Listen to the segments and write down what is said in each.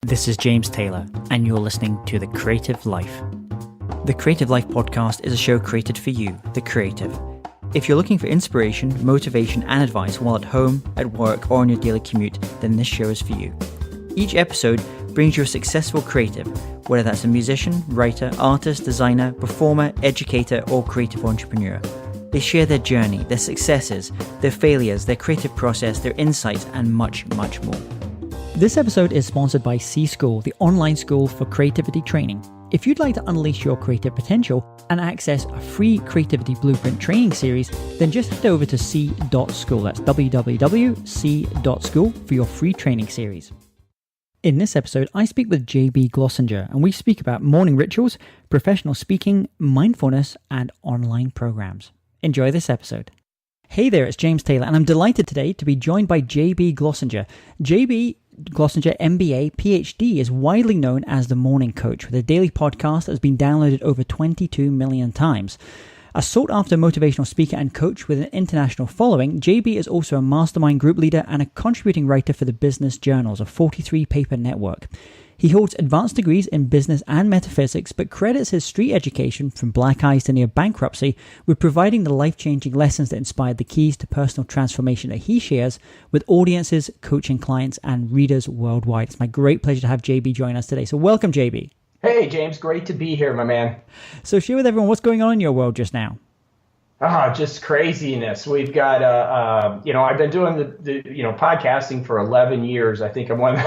This is James Taylor, and you're listening to The Creative Life. The Creative Life podcast is a show created for you, the creative. If you're looking for inspiration, motivation, and advice while at home, at work, or on your daily commute, then this show is for you. Each episode brings you a successful creative, whether that's a musician, writer, artist, designer, performer, educator, or creative entrepreneur. They share their journey, their successes, their failures, their creative process, their insights, and much, much more. This episode is sponsored by C-School, the online school for creativity training. If you'd like to unleash your creative potential and access a free Creativity Blueprint training series, then just head over to c.school. That's www.c.school for your free training series. In this episode, I speak with JB Glossinger, and we speak about morning rituals, professional speaking, mindfulness, and online programs. Enjoy this episode. Hey there, it's James Taylor, and I'm delighted today to be joined by JB Glossinger. JB Glossinger, MBA, PhD, is widely known as the Morning Coach, with a daily podcast that has been downloaded over 22 million times. A sought-after motivational speaker and coach with an international following, JB is also a mastermind group leader and a contributing writer for the Business Journals, a 43-paper network. He holds advanced degrees in business and metaphysics, but credits his street education from black eyes to near bankruptcy with providing the life-changing lessons that inspired the keys to personal transformation that he shares with audiences, coaching clients, and readers worldwide. It's my great pleasure to have JB join us today. So welcome, JB. Hey, James. Great to be here, my man. So share with everyone what's going on in your world just now. Just craziness. We've got, I've been doing the podcasting for 11 years. I think I'm one of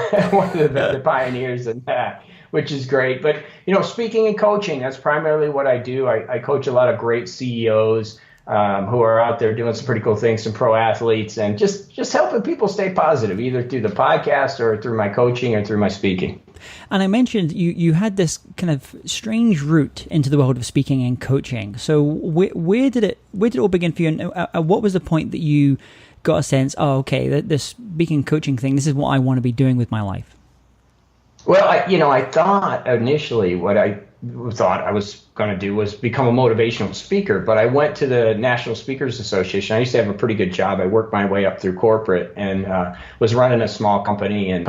the pioneers in that, which is great. But, speaking and coaching, that's primarily what I do. I coach a lot of great CEOs who are out there doing some pretty cool things, some pro athletes, and just helping people stay positive, either through the podcast or through my coaching or through my speaking. And I mentioned you had this kind of strange route into the world of speaking and coaching. So where did it all begin for you? And what was the point that you got a sense, this speaking and coaching thing, this is what I want to be doing with my life? Well, I thought initially what I thought I was going to do was become a motivational speaker, but I went to the National Speakers Association. I used to have a pretty good job. I worked my way up through corporate and was running a small company and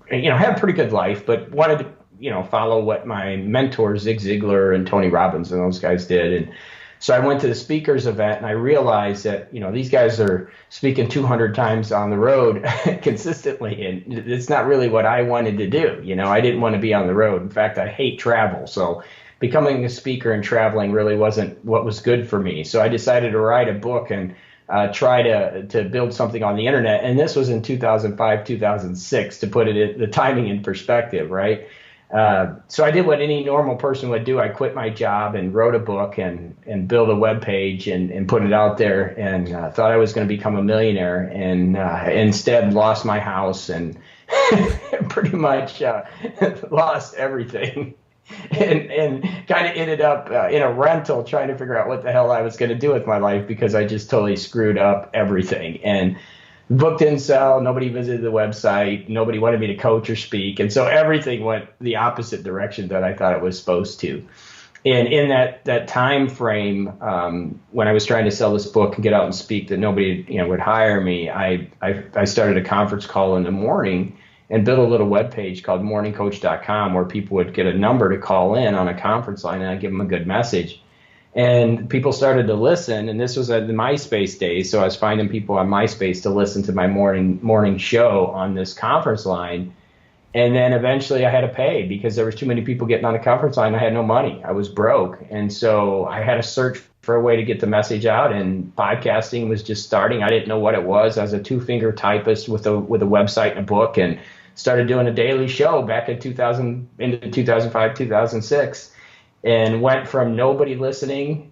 had a pretty good life, but wanted to follow what my mentors Zig Ziglar and Tony Robbins and those guys did. And so I went to the speakers event and I realized that, these guys are speaking 200 times on the road consistently. And it's not really what I wanted to do. I didn't want to be on the road. In fact, I hate travel. So becoming a speaker and traveling really wasn't what was good for me. So I decided to write a book and try to build something on the internet. And this was in 2005, 2006, to put the timing in perspective, right? So I did what any normal person would do. I quit my job and wrote a book and built a web page and put it out there and thought I was going to become a millionaire and instead lost my house and pretty much lost everything and kind of ended up in a rental trying to figure out what the hell I was going to do with my life because I just totally screwed up everything. And the book didn't sell. Nobody visited the website. Nobody wanted me to coach or speak. And so everything went the opposite direction that I thought it was supposed to. And in that time frame, when I was trying to sell this book and get out and speak that nobody would hire me, I started a conference call in the morning and built a little web page called morningcoach.com where people would get a number to call in on a conference line and I'd give them a good message. And people started to listen, and this was at the MySpace days, so I was finding people on MySpace to listen to my morning show on this conference line. And then eventually I had to pay because there was too many people getting on the conference line. I had no money. I was broke. And so I had to search for a way to get the message out, and podcasting was just starting. I didn't know what it was. I was a two-finger typist with a website and a book, and started doing a daily show back in 2005, 2006. And went from nobody listening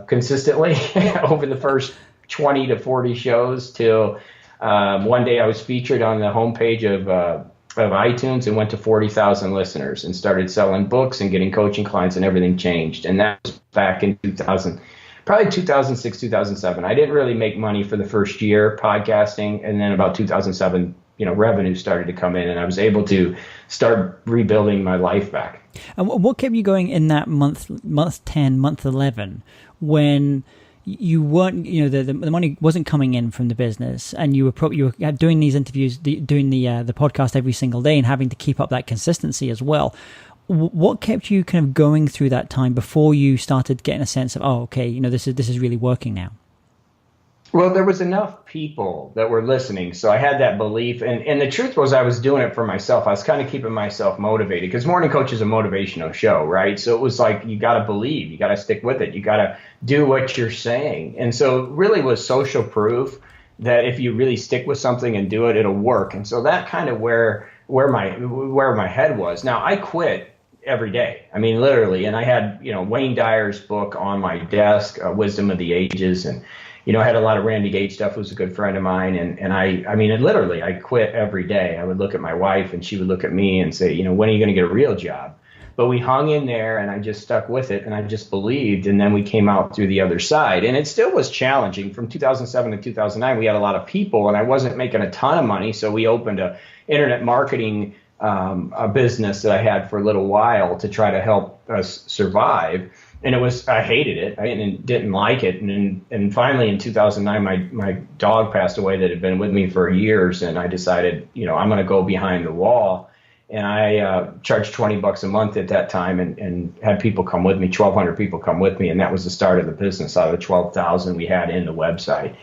consistently over the first 20 to 40 shows till one day I was featured on the homepage of iTunes and went to 40,000 listeners and started selling books and getting coaching clients, and everything changed. And that was back in 2006, 2007. I didn't really make money for the first year podcasting, and then about 2007, revenue started to come in, and I was able to start rebuilding my life back. And what kept you going in that month 10, month 11, when you weren't, the money wasn't coming in from the business, and you were doing these interviews, doing the podcast every single day, and having to keep up that consistency as well. What kept you kind of going through that time before you started getting a sense of, oh, okay, this is really working now? Well, there was enough people that were listening, so I had that belief. And the truth was, I was doing it for myself. I was kind of keeping myself motivated, because Morning Coach is a motivational show, right? So it was like, you got to believe, you got to stick with it, you got to do what you're saying. And so it really was social proof that if you really stick with something and do it, it'll work. And so that kind of where my head was. Now, I quit every day. I mean, literally. And I had, Wayne Dyer's book on my desk, Wisdom of the Ages, and I had a lot of Randy Gage stuff, who's a good friend of mine. And I quit every day. I would look at my wife, and she would look at me and say, when are you going to get a real job? But we hung in there, and I just stuck with it, and I just believed. And then we came out through the other side. And it still was challenging. From 2007 to 2009, we had a lot of people, and I wasn't making a ton of money. So we opened a internet marketing a business that I had for a little while to try to help us survive. And I hated it. I didn't like it. And finally in 2009, my dog passed away that had been with me for years. And I decided, I'm going to go behind the wall. And I charged $20 a month at that time, and had people come with me, 1,200 people come with me. And that was the start of the business out of the 12,000 we had in the website.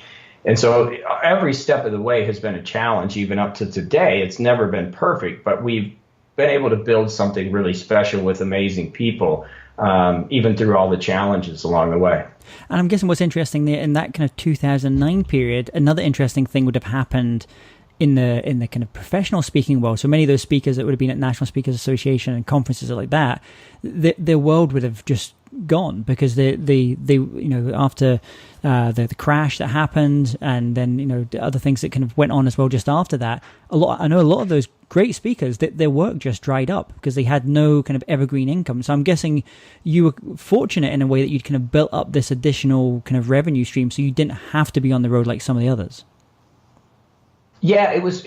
And so every step of the way has been a challenge, even up to today. It's never been perfect, but we've been able to build something really special with amazing people, even through all the challenges along the way. And I'm guessing what's interesting there in that kind of 2009 period, another interesting thing would have happened in the kind of professional speaking world. So many of those speakers that would have been at National Speakers Association and conferences like that, their world would have just gone, because they after the crash that happened, and then the other things that kind of went on as well just after that, I know a lot of those great speakers, that their work just dried up because they had no kind of evergreen income. So I'm guessing you were fortunate in a way that you'd kind of built up this additional kind of revenue stream, so you didn't have to be on the road like some of the others. Yeah, it was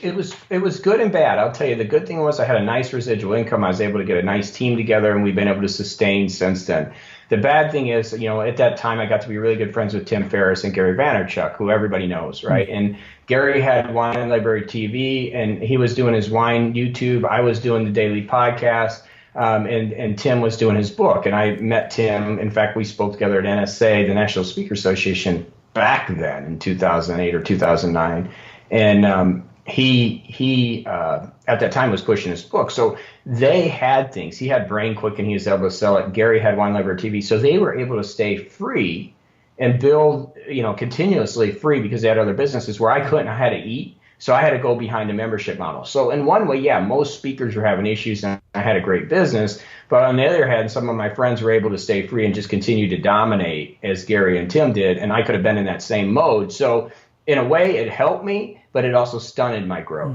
good and bad. I'll tell you, the good thing was I had a nice residual income. I was able to get a nice team together, and we've been able to sustain since then. The bad thing is, at that time, I got to be really good friends with Tim Ferriss and Gary Vaynerchuk, who everybody knows, right? And Gary had Wine Library TV, and he was doing his wine YouTube. I was doing the daily podcast, and Tim was doing his book. And I met Tim. In fact, we spoke together at NSA, the National Speaker Association, back then in 2008 or 2009. And he at that time was pushing his book. So they had things. He had Brain Quick, and he was able to sell it. Gary had Wine Library TV. So they were able to stay free and build, continuously free, because they had other businesses where I couldn't. I had to eat. So I had to go behind the membership model. So in one way, yeah, most speakers were having issues, and I had a great business. But on the other hand, some of my friends were able to stay free and just continue to dominate as Gary and Tim did. And I could have been in that same mode. So in a way, it helped me, but it also stunted my growth.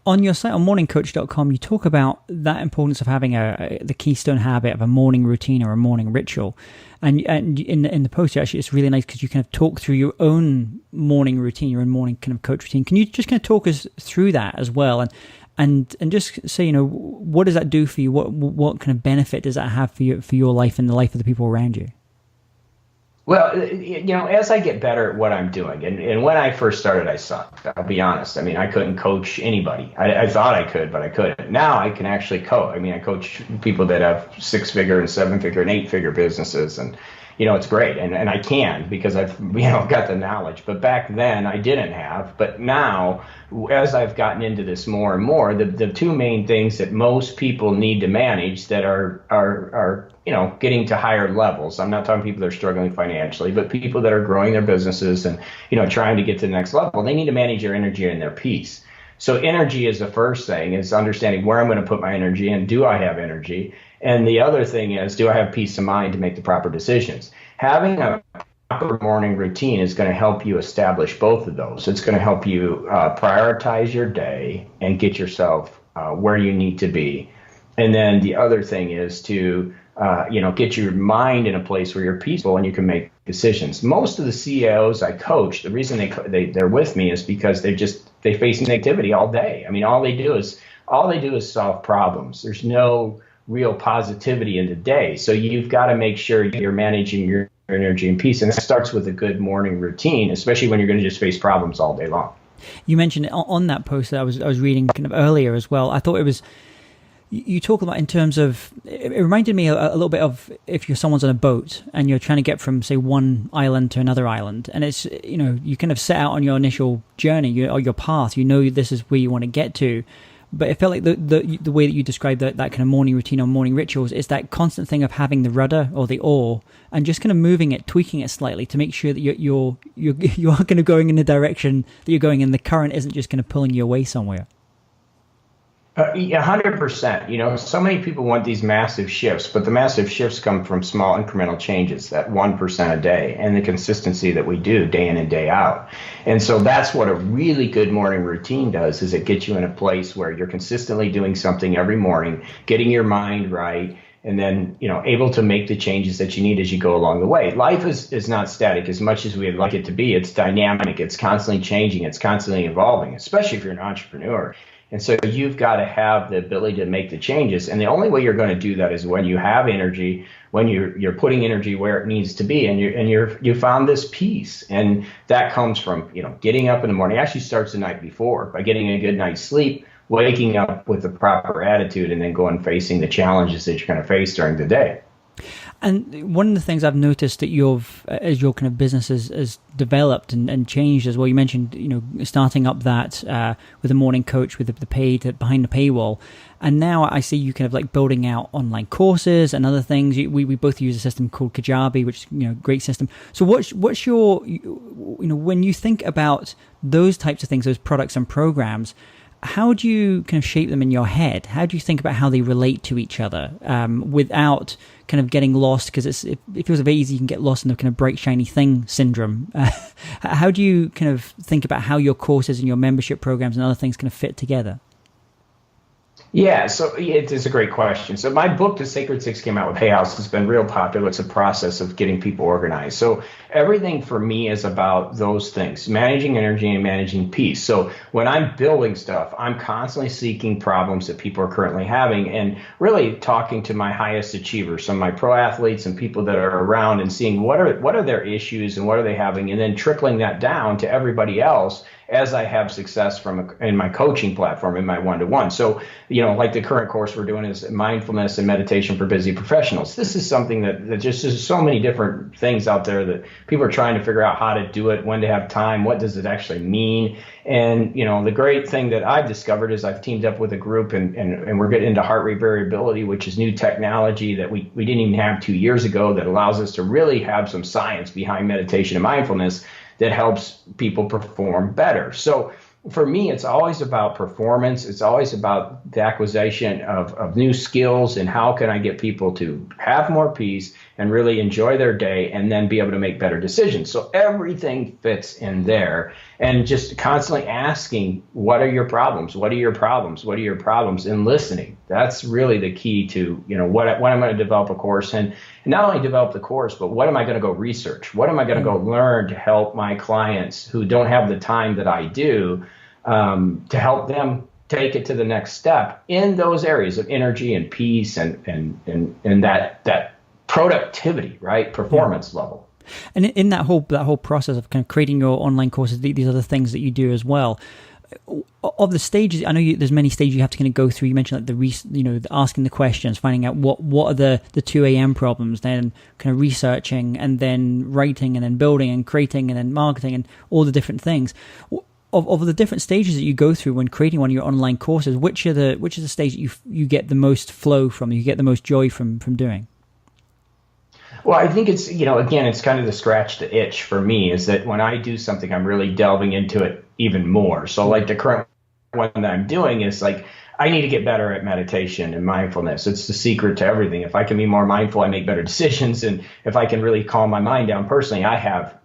On your site, on morningcoach.com, you talk about that importance of having the keystone habit of a morning routine or a morning ritual. And in the post, actually, it's really nice because you kind of talk through your own morning routine, your own morning kind of coach routine. Can you just kind of talk us through that as well? And just say, what does that do for you? What kind of benefit does that have for your life and the life of the people around you? Well, as I get better at what I'm doing, and when I first started, I sucked. I'll be honest. I mean, I couldn't coach anybody. I thought I could, but I couldn't. Now I can actually coach. I mean, I coach people that have 6-figure and 7-figure and 8-figure businesses, and it's great. And I can, because I've got the knowledge. But back then I didn't have. But now, as I've gotten into this more and more, the two main things that most people need to manage that are getting to higher levels. I'm not talking people that are struggling financially, but people that are growing their businesses and, trying to get to the next level. They need to manage their energy and their peace. So energy is the first thing, is understanding where I'm going to put my energy and do I have energy? And the other thing is, do I have peace of mind to make the proper decisions? Having a proper morning routine is going to help you establish both of those. It's going to help you prioritize your day and get yourself where you need to be. And then the other thing is to get your mind in a place where you're peaceful and you can make decisions. Most of the CEOs I coach, the reason they're with me is because they face negativity all day. I mean, all they do is solve problems. There's no real positivity in the day. So you've got to make sure you're managing your energy and peace. And that starts with a good morning routine, especially when you're going to just face problems all day long. You mentioned on that post that I was reading kind of earlier as well. I thought it was, you talk about in terms of, it reminded me a little bit of if someone's on a boat and you're trying to get from, say, one island to another island. And it's, you kind of set out on your initial journey or your path. This is where you want to get to. But it felt like the way that you described that kind of morning routine or morning rituals is that constant thing of having the rudder or the oar and just kind of moving it, tweaking it slightly to make sure that you are kind of going in the direction that you're going, and the current isn't just kind of pulling you away somewhere. 100%. So many people want these massive shifts, but the massive shifts come from small incremental changes, that 1% a day, and the consistency that we do day in and day out. And so that's what a really good morning routine does, is it gets you in a place where you're consistently doing something every morning, getting your mind right, and then, able to make the changes that you need as you go along the way. Life is not static as much as we'd like it to be. It's dynamic. It's constantly changing. It's constantly evolving, especially if you're an entrepreneur. And so you've got to have the ability to make the changes. And the only way you're going to do that is when you have energy, when you're putting energy where it needs to be, and you found this peace. And that comes from, getting up in the morning. It actually starts the night before by getting a good night's sleep, waking up with the proper attitude, and then going facing the challenges that you're going to face during the day. And one of the things I've noticed that as your kind of business has developed and changed as well, you mentioned, starting up that with a morning coach with the paid behind the paywall. And now I see you kind of like building out online courses and other things. We both use a system called Kajabi, which is, a great system. So what's your, when you think about those types of things, those products and programs, how do you kind of shape them in your head? How do you think about how they relate to each other without kind of getting lost? Because it feels very easy you can get lost in the kind of bright, shiny thing syndrome. How do you kind of think about how your courses and your membership programs and other things kind of fit together? Yeah, so it is a great question. So my book, The Sacred Six, came out with Hay House. It's been real popular. It's a process of getting people organized. So everything for me is about those things, managing energy and managing peace. So when I'm building stuff, I'm constantly seeking problems that people are currently having and really talking to my highest achievers, some of my pro athletes and people that are around, and seeing what are their issues and what are they having, and then trickling that down to everybody else as I have success in my coaching platform, in my one-to-one. So, like the current course we're doing is mindfulness and meditation for busy professionals. This is something that just is so many different things out there that people are trying to figure out how to do it, when to have time, what does it actually mean. And, the great thing that I've discovered is I've teamed up with a group and we're getting into heart rate variability, which is new technology that we didn't even have 2 years ago, that allows us to really have some science behind meditation and mindfulness that helps people perform better. So for me, it's always about performance. It's always about the acquisition of new skills, and how can I get people to have more peace and really enjoy their day and then be able to make better decisions. So everything fits in there, and just constantly asking, what are your problems? What are your problems? What are your problems? And listening. That's really the key to, when I'm going to develop a course, and not only develop the course, but what am I going to go research? What am I going to go learn to help my clients who don't have the time that I do, to help them take it to the next step in those areas of energy and peace and that productivity, right? Performance level. And in that whole process of kind of creating your online courses, these other things that you do as well, of the stages, I know there's many stages you have to kind of go through. You mentioned like asking the questions, finding out what are the 2 a.m. problems, then kind of researching, and then writing, and then building and creating, and then marketing, and all the different things. Of the different stages that you go through when creating one of your online courses, which is the stage that you get the most flow from, you get the most joy from doing? Well, I think it's, again, it's kind of the scratch the itch for me, is that when I do something, I'm really delving into it even more. So like the current one that I'm doing is like, I need to get better at meditation and mindfulness. It's the secret to everything. If I can be more mindful, I make better decisions. And if I can really calm my mind down personally,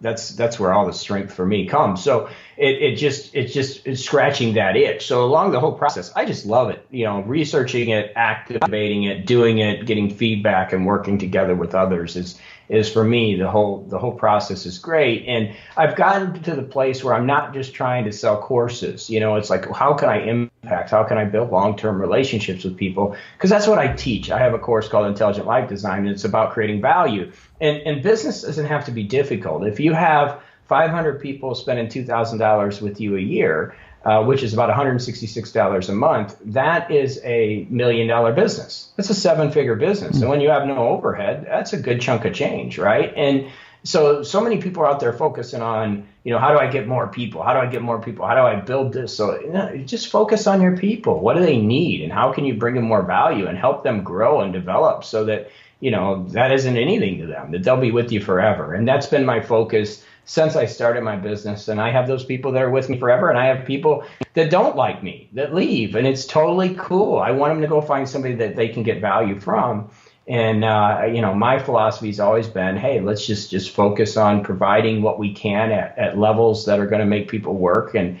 that's where all the strength for me comes. So it's scratching that itch. So along the whole process, I just love it. Researching it, activating it, doing it, getting feedback, and working together with others is for me, the whole process is great. And I've gotten to the place where I'm not just trying to sell courses. It's like, how can I impact? How can I build long long-term relationships with people, because that's what I teach. I have a course called Intelligent Life Design, and it's about creating value. And business doesn't have to be difficult. If you have 500 people spending $2,000 with you a year, which is about $166 a month, that is a $1 million business. That's a 7-figure business. And when you have no overhead, that's a good chunk of change, right? And so many people are out there focusing on, how do I get more people? How do I get more people? How do I build this? So just focus on your people. What do they need? And how can you bring them more value and help them grow and develop so that, that isn't anything to them, that they'll be with you forever. And that's been my focus since I started my business. And I have those people that are with me forever. And I have people that don't like me, that leave. And it's totally cool. I want them to go find somebody that they can get value from. And, my philosophy has always been, hey, let's just focus on providing what we can at levels that are going to make people work and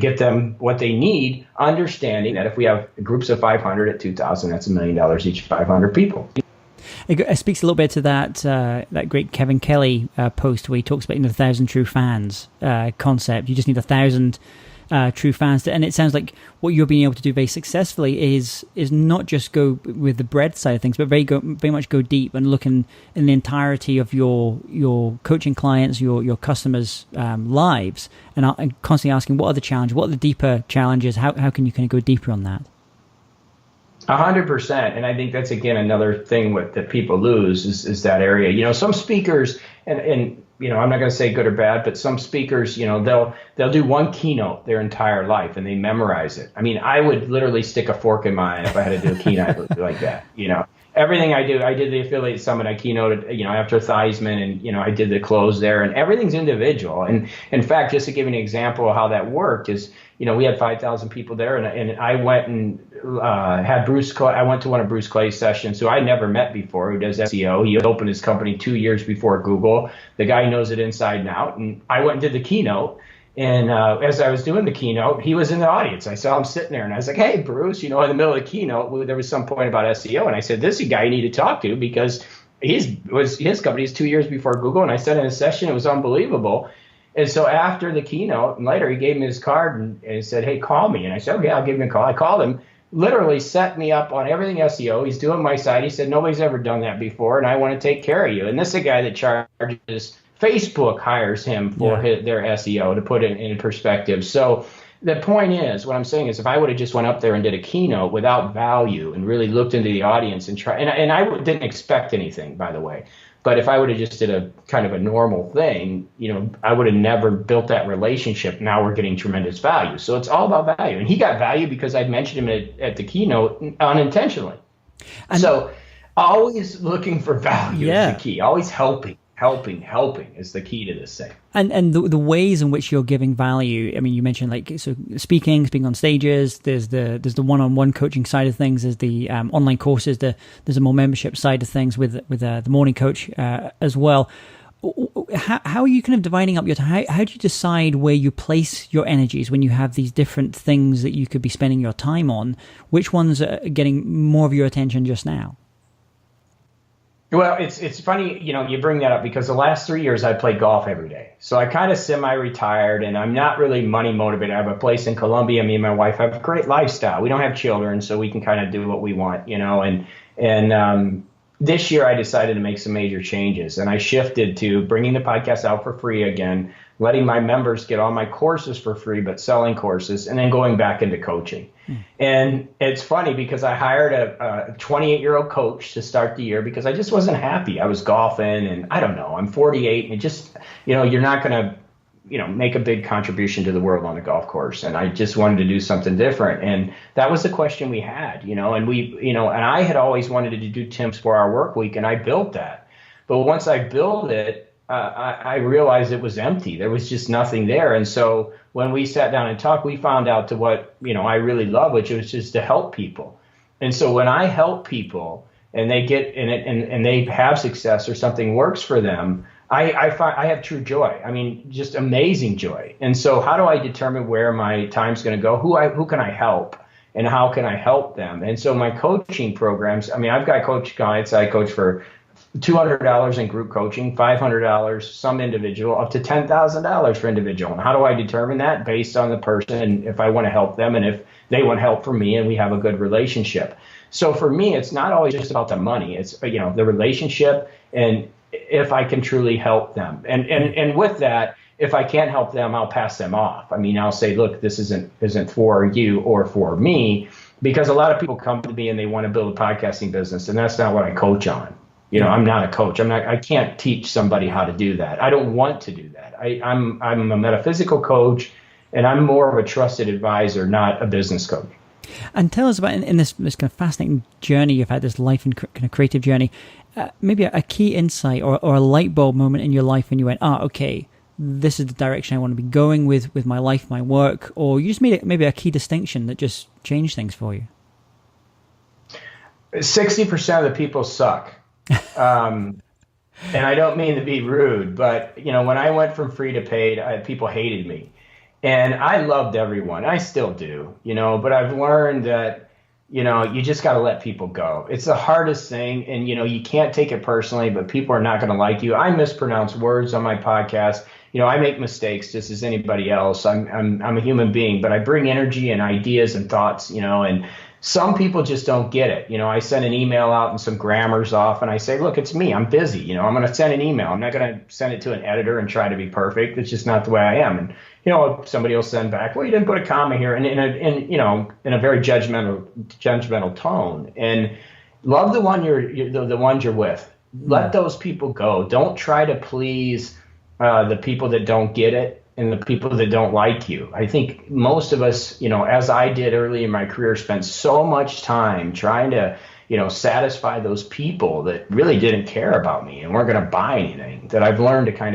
get them what they need, understanding that if we have groups of 500 at 2,000, that's $1 million each, 500 people. It speaks a little bit to that great Kevin Kelly post where he talks about the 1,000 true fans concept. You just need 1,000 true fans, and it sounds like what you're being able to do very successfully is not just go with the breadth side of things, but very much go deep and look in the entirety of your coaching clients, your customers' lives, and constantly asking what are the challenges, what are the deeper challenges, how can you kind of go deeper on that. 100%. And I think that's, again, another thing that people lose is that area. Some speakers, and I'm not going to say good or bad, but some speakers, they'll do one keynote their entire life and they memorize it. I mean, I would literally stick a fork in my eye if I had to do a keynote like that. Everything I do, I did the affiliate summit, I keynoted, after Theismann, and, I did the close there, and everything's individual. And in fact, just to give you an example of how that worked is, we had 5,000 people there, and I went and had Bruce Clay. I went to one of Bruce Clay's sessions, who I never met before, who does SEO. He opened his company 2 years before Google. The guy knows it inside and out. And I went and did the keynote. And as I was doing the keynote, he was in the audience. I saw him sitting there, and I was like, hey, Bruce, in the middle of the keynote, there was some point about SEO. And I said, this is a guy you need to talk to, because his company is 2 years before Google. And I said in a session, it was unbelievable. And so after the keynote, and later, he gave me his card and he said, hey, call me. And I said, okay, I'll give him a call. I called him, literally set me up on everything SEO. He's doing my site. He said, nobody's ever done that before, and I want to take care of you. And this is a guy that charges, Facebook hires him for their SEO, to put it in perspective. So the point is, what I'm saying is, if I would have just went up there and did a keynote without value and really looked into the audience and and I didn't expect anything, by the way. But if I would have just did a kind of a normal thing, I would have never built that relationship. Now we're getting tremendous value. So it's all about value. And he got value because I'd mentioned him at the keynote unintentionally. And so always looking for value is the key. Always helping is the key to this thing. And the ways in which you're giving value. I mean, you mentioned speaking on stages. There's the one-on-one coaching side of things. There's the online courses. There's a more membership side of things with the morning coach as well. How are you kind of dividing up your time? How do you decide where you place your energies when you have these different things that you could be spending your time on? Which ones are getting more of your attention just now? Well, it's funny, you bring that up, because the last 3 years I played golf every day. So I kind of semi-retired, and I'm not really money motivated. I have a place in Colombia. Me and my wife have a great lifestyle. We don't have children, so we can kind of do what we want, and this year I decided to make some major changes, and I shifted to bringing the podcast out for free again, letting my members get all my courses for free, but selling courses, and then going back into coaching. And it's funny because I hired a 28-year-old coach to start the year because I just wasn't happy. I was golfing, and I don't know, I'm 48, and it just, you're not going to, make a big contribution to the world on a golf course. And I just wanted to do something different. And that was the question we had, and we, and I had always wanted to do Tim's 4-hour work week, and I built that. But once I built it, I realized it was empty. There was just nothing there. And so when we sat down and talked, we found out to what, I really love, which was just to help people. And so when I help people and they get in it and they have success or something works for them, I find I have true joy. I mean, just amazing joy. And so how do I determine where my time's going to go? Who can I help? And how can I help them? And so my coaching programs, I've got coach clients I coach for $200 in group coaching, $500 some individual, up to $10,000 for individual. And how do I determine that? Based on the person and if I want to help them and if they want help from me, and we have a good relationship. So for me, it's not always just about the money. It's, the relationship, and if I can truly help them. And with that, if I can't help them, I'll pass them off. I mean, I'll say, look, this isn't for you or for me, because a lot of people come to me and they want to build a podcasting business, and that's not what I coach on. I'm not a coach. I can't teach somebody how to do that. I don't want to do that. I'm a metaphysical coach, and I'm more of a trusted advisor, not a business coach. And tell us about, in this kind of fascinating journey you've had, this life and kind of creative journey, maybe a key insight or a light bulb moment in your life when you went, okay, this is the direction I want to be going with my life, my work, or you just made maybe a key distinction that just changed things for you? 60% of the people suck. And I don't mean to be rude, but when I went from free to paid, people hated me, and I loved everyone. I still do, but I've learned that, you just got to let people go. It's the hardest thing. And, you can't take it personally, but people are not going to like you. I mispronounce words on my podcast. I make mistakes just as anybody else. I'm a human being, but I bring energy and ideas and thoughts, and some people just don't get it. I send an email out and some grammar's off, and I say, look, it's me. I'm busy. I'm going to send an email. I'm not going to send it to an editor and try to be perfect. It's just not the way I am. And, somebody will send back, well, you didn't put a comma here, and in a very judgmental tone. And love the ones you're with. Let those people go. Don't try to please the people that don't get it and the people that don't like you. I think most of us, as I did early in my career, spent so much time trying to, satisfy those people that really didn't care about me and weren't going to buy anything, that I've learned to kind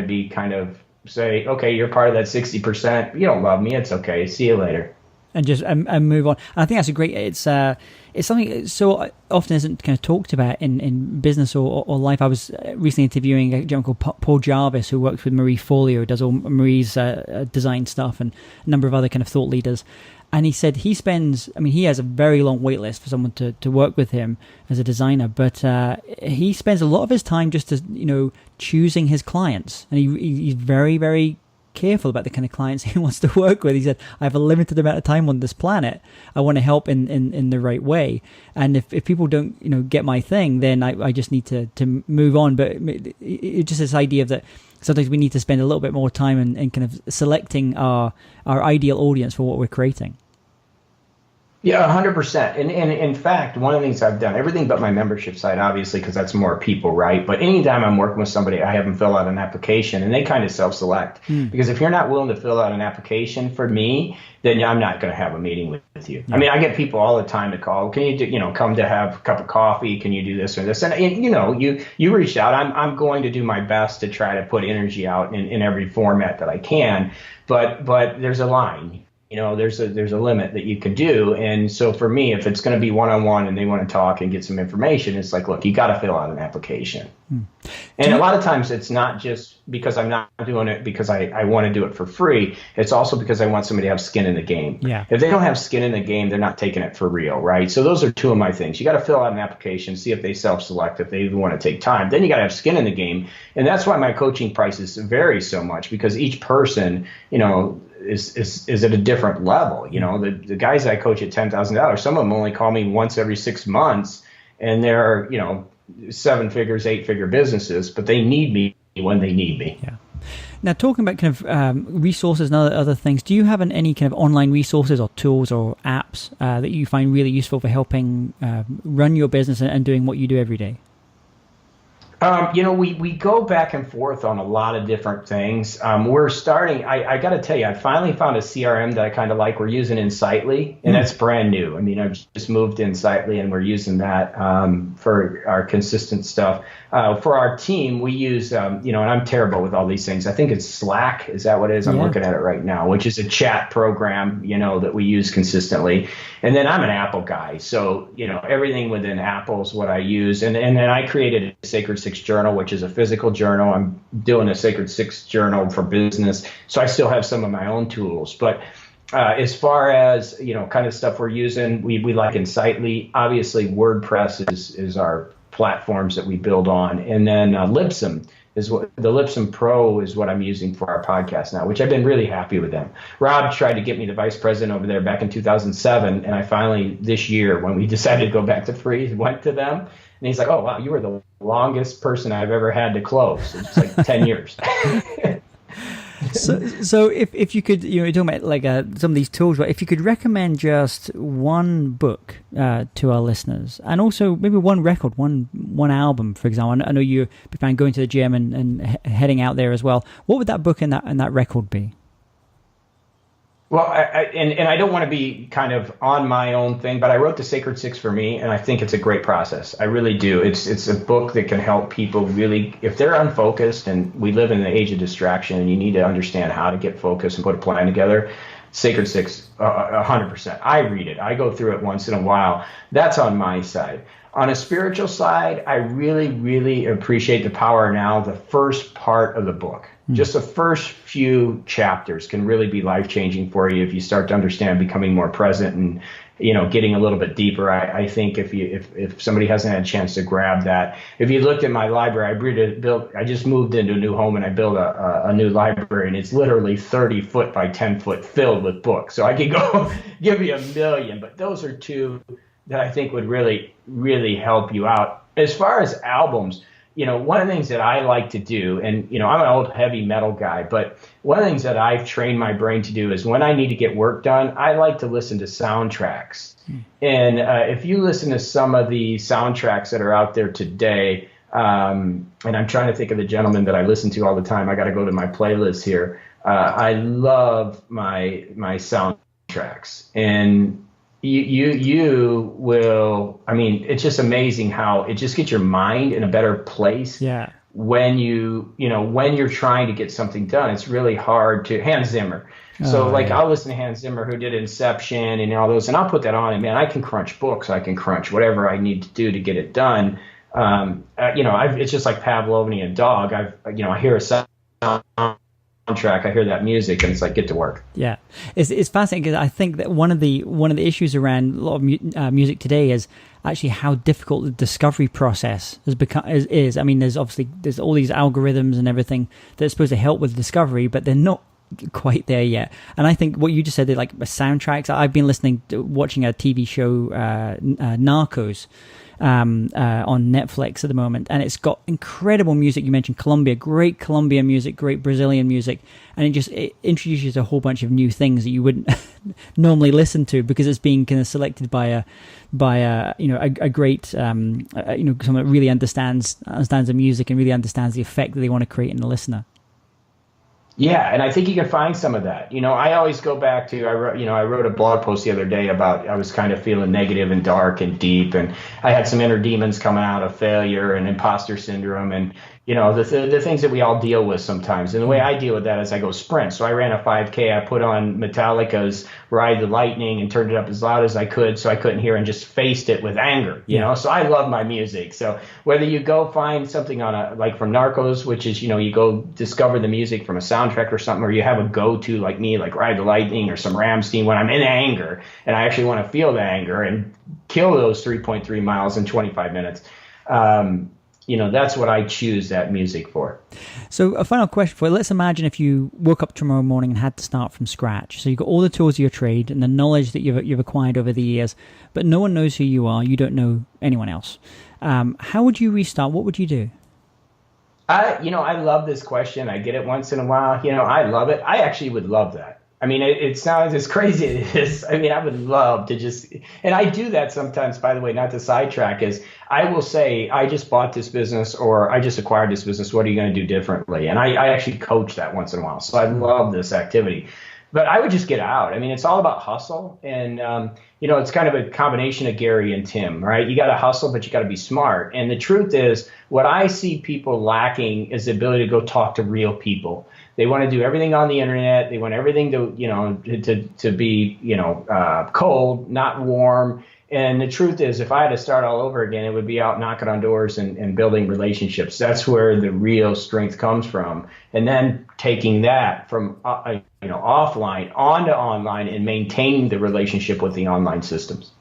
of say, okay, you're part of that 60%. You don't love me. It's okay. See you later. And just and move on. And I think that's a great. It's something that so often isn't kind of talked about in business or life. I was recently interviewing a gentleman called Paul Jarvis, who works with Marie Forleo, does all Marie's design stuff, and a number of other kind of thought leaders. And he said he has a very long wait list for someone to work with him as a designer, but he spends a lot of his time just choosing his clients, and he's very, very careful about the kind of clients he wants to work with. He said, I have a limited amount of time on this planet. I want to help in the right way. And if people don't, get my thing, then I just need to move on. But it's just this idea of that sometimes we need to spend a little bit more time in kind of selecting our ideal audience for what we're creating. Yeah, 100%. And in fact, one of the things I've done, everything but my membership site, obviously, because that's more people, right? But anytime I'm working with somebody, I have them fill out an application, and they kind of self-select. Because if you're not willing to fill out an application for me, then I'm not going to have a meeting with you. Yeah. I mean, I get people all the time to call. Can you come to have a cup of coffee? Can you do this or this? And you reached out. I'm going to do my best to try to put energy out in every format that I can. But there's a line. There's a limit that you can do. And so for me, if it's going to be one-on-one and they want to talk and get some information, it's like, look, you got to fill out an application. And a lot of times it's not just because I'm not doing it because I want to do it for free. It's also because I want somebody to have skin in the game. Yeah. If they don't have skin in the game, they're not taking it for real, right? So those are two of my things. You got to fill out an application, see if they self-select, if they even want to take time. Then you got to have skin in the game. And that's why my coaching prices vary so much, because each person, is at a different level. The guys I coach at $10,000, some of them only call me once every 6 months, and they're, 7 figures, 8-figure businesses, but they need me when they need me. Yeah. Now, talking about kind of resources and other things, do you have any kind of online resources or tools or apps that you find really useful for helping run your business and doing what you do every day? We go back and forth on a lot of different things. We're starting, I got to tell you, I finally found a CRM that I kind of like. We're using Insightly, and that's brand new. I mean, I've just moved to Insightly, and we're using that for our consistent stuff. For our team, we use, and I'm terrible with all these things. I think it's Slack. Is that what it is? I'm looking at it right now, which is a chat program, that we use consistently. And then I'm an Apple guy. So, everything within Apple is what I use. And then I created a Sacred Six Journal, which is a physical journal. I'm doing a Sacred Six Journal for business. So I still have some of my own tools. But as far as, kind of stuff we're using, we like Insightly. Obviously, WordPress is our platforms that we build on. And then Libsyn is what the Lipson Pro is what I'm using for our podcast now, which I've been really happy with them. Rob tried to get me the vice president over there back in 2007. And I finally, this year, when we decided to go back to free, went to them. And he's like, oh, wow, you were the longest person I've ever had to close. It's like 10 years. So if you could, you're talking about like some of these tools, but if you could recommend just one book to our listeners, and also maybe one record, one album, for example. I know you're a fan going to the gym and heading out there as well. What would that book and that record be? Well, I don't want to be kind of on my own thing, but I wrote The Sacred Six for me, and I think it's a great process. I really do. It's a book that can help people really, if they're unfocused, and we live in an age of distraction, and you need to understand how to get focused and put a plan together. Sacred Six, 100%. I read it. I go through it once in a while. That's on my side. On a spiritual side, I really, really appreciate The Power Now, the first part of the book. Just the first few chapters can really be life-changing for you if you start to understand becoming more present and, getting a little bit deeper. I think if somebody hasn't had a chance to grab that, if you looked at my library, I just moved into a new home and I built a new library, and it's literally 30 foot by 10 foot filled with books. So I could go give you 1 million, but those are two that I think would really, really help you out. As far as albums, one of the things that I like to do, and, I'm an old heavy metal guy, but one of the things that I've trained my brain to do is when I need to get work done, I like to listen to soundtracks. And if you listen to some of the soundtracks that are out there today, and I'm trying to think of the gentleman that I listen to all the time. I got to go to my playlist here. I love my soundtracks. And you will, it's just amazing how it just gets your mind in a better place. Yeah. When when you're trying to get something done, it's really hard to Hans Zimmer. So I'll listen to Hans Zimmer, who did Inception and all those, and I'll put that on, and man, I can crunch books. I can crunch whatever I need to do to get it done. It's just like Pavloving a dog. I hear a soundtrack, I hear that music, and it's like, get to work. Yeah, it's fascinating because I think that one of the issues around a lot of music today is actually how difficult the discovery process has become. Is there's all these algorithms and everything that's supposed to help with discovery, but they're not quite there yet. And I think what you just said, like soundtracks. I've been watching a TV show, Narcos, on Netflix at the moment, and it's got incredible music. You mentioned Colombia, great Colombian music, great Brazilian music, and it introduces a whole bunch of new things that you wouldn't normally listen to because it's being kind of selected by a great someone that really understands the music and really understands the effect that they want to create in the listener. Yeah, and I think you can find some of that. I always go back to, I wrote a blog post the other day about, I was kind of feeling negative and dark and deep, and I had some inner demons coming out of failure and imposter syndrome and, the things that we all deal with sometimes. And the way I deal with that is I go sprint. So I ran a 5K. I put on Metallica's Ride the Lightning and turned it up as loud as I could so I couldn't hear, and just faced it with anger, So I love my music. So whether you go find something like from Narcos, which is, you go discover the music from a soundtrack or something, or you have a go-to like me, like Ride the Lightning or some Rammstein when I'm in anger and I actually want to feel the anger and kill those 3.3 miles in 25 minutes. That's what I choose that music for. So a final question for you. Let's imagine if you woke up tomorrow morning and had to start from scratch. So you've got all the tools of your trade and the knowledge that you've acquired over the years, but no one knows who you are. You don't know anyone else. How would you restart? What would you do? I love this question. I get it once in a while. I love it. I actually would love that. It sounds as crazy as it is. I would love to and I do that sometimes, by the way, not to sidetrack, is I will say, I just bought this business or I just acquired this business. What are you going to do differently? And I actually coach that once in a while. So I love this activity. But I would just get out. It's all about hustle. And, it's kind of a combination of Gary and Tim, right? You got to hustle, but you got to be smart. And the truth is, what I see people lacking is the ability to go talk to real people. They want to do everything on the internet. They want everything to be, cold, not warm. And the truth is, if I had to start all over again, it would be out knocking on doors and building relationships. That's where the real strength comes from. And then taking that from, offline onto online and maintaining the relationship with the online systems.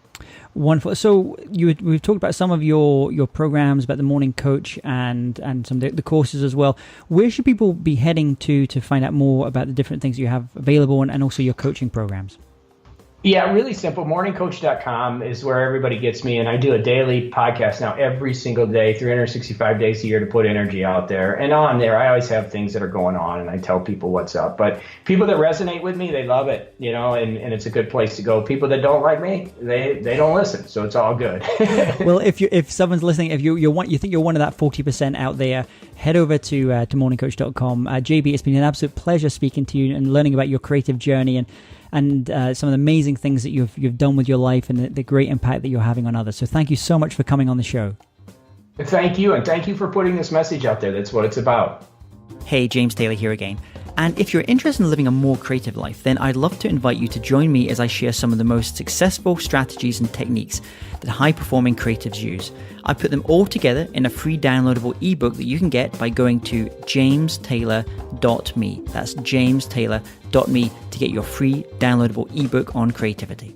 Wonderful. So we've talked about some of your programs, about the Morning Coach and some of the courses as well. Where should people be heading to find out more about the different things you have available and also your coaching programs? Yeah, really simple. Morningcoach.com is where everybody gets me. And I do a daily podcast now every single day, 365 days a year to put energy out there. And on there, I always have things that are going on and I tell people what's up. But people that resonate with me, they love it, and it's a good place to go. People that don't like me, they don't listen. So it's all good. Well, if someone's listening, if you think you're one of that 40% out there, head over to morningcoach.com. JB, it's been an absolute pleasure speaking to you and learning about your creative journey and some of the amazing things that you've done with your life and the great impact that you're having on others. So thank you so much for coming on the show. Thank you, and thank you for putting this message out there. That's what it's about. Hey, James Taylor here again. And if you're interested in living a more creative life, then I'd love to invite you to join me as I share some of the most successful strategies and techniques that high-performing creatives use. I put them all together in a free downloadable ebook that you can get by going to jamestaylor.me. That's jamestaylor.me to get your free downloadable ebook on creativity.